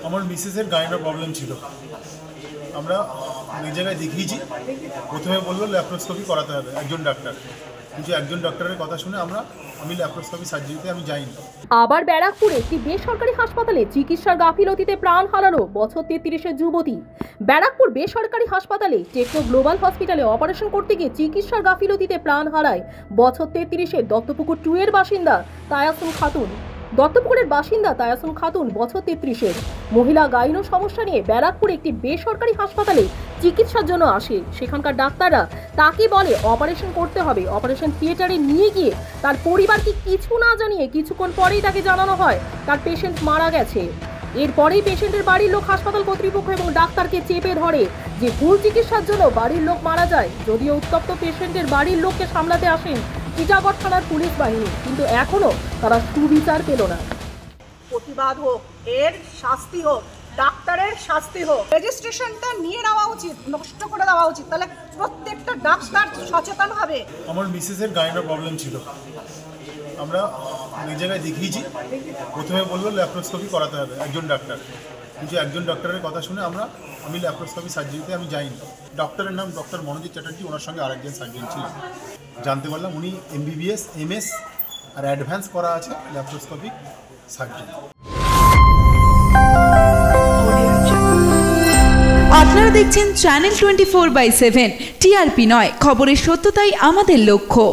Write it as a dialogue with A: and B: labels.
A: আমার মিসেসের গাইনোর প্রবলেম ছিল। আমরা অনেক জায়গায় দেখিয়েছি। প্রথমে বললো ল্যাপ্রোস্কোপি করাতে হবে একজন ডাক্তার, কিন্তু একজন ডক্টরের কথা শুনে আমি ল্যাপ্রোস্কোপি সার্জারিতে আমি যাইনি।
B: আবার ব্যারাকপুরে একটি বেসরকারি হাসপাতালে চিকিৎসার গাফিলতিতে প্রাণ হারালো বছর 33-এর যুবতী। ব্যারাকপুর বেসরকারি হাসপাতালে টেকনো গ্লোবাল হসপিটালে অপারেশন করতে গিয়ে চিকিৎসার গাফিলতিতে প্রাণ হারায় বছর 33-এর দত্তপুকুর 2 এর বাসিন্দা তায়াসুন খাতুন। দত্তপুকুরের বাসিন্দা তায়াসুন খাতুন বছর 33-এর মহিলা গাইনো সমস্যা নিয়ে ব্যারাকপুর একটি বেসরকারি হাসপাতালে চিকিৎসার জন্য আসে। সেখানকার ডাক্তাররা তাকে বলে অপারেশন করতে হবে। অপারেশন থিয়েটারে নিয়ে গিয়ে তার পরিবারকে কিছু না জানিয়ে কিছুক্ষণ পরেই তাকে জানানো হয় তার পেশেন্ট মারা গেছে। এরপরেই পেশেন্টের বাড়ির লোক হাসপাতাল কর্তৃপক্ষ এবং ডাক্তারকে চেপে ধরে যে ভুল চিকিৎসার জন্য বাড়ির লোক মারা যায়। যদিও উত্তপ্ত পেশেন্টের বাড়ির লোককে সামলাতে আসেন টিটাগড় থানার পুলিশ বাহিনী, কিন্তু এখনো তারা সুবিচার পেল না।
C: প্রতিবাদ হোক, এর শাস্তি হোক, ডাক্তারের শাস্তি হোক, রেজিস্ট্রেশনটা নিয়ে নেওয়া উচিত, নষ্ট করে দেওয়া উচিত, তাহলে প্রত্যেকটা ডাক্তার সচেতন হবে।
A: আমার মিসেসের গাইনোর প্রবলেম ছিল। আমরা অনেক জায়গায় দেখিয়েছি। প্রথমে বললো ল্যাপ্রোস্কোপি করাতে হবে একজন ডাক্তার, কিন্তু একজন ডক্টরের কথা শুনে আমি ল্যাপ্রোস্কোপি সার্জারিতে আমি যাইনি। ডক্টরের নাম ডক্টর মনোজিৎ চ্যাটার্জি, ওনার সঙ্গে আরেকজন সার্জন ছিলেন। জানতে পারলাম উনি MBBS MS আর অ্যাডভান্স করা আছে ল্যাপ্রোস্কোপিক সার্জারি।
D: আপনারা দেখছেন চ্যানেল 24/7। TRP নয়, খবরের সত্যতাই আমাদের লক্ষ্য।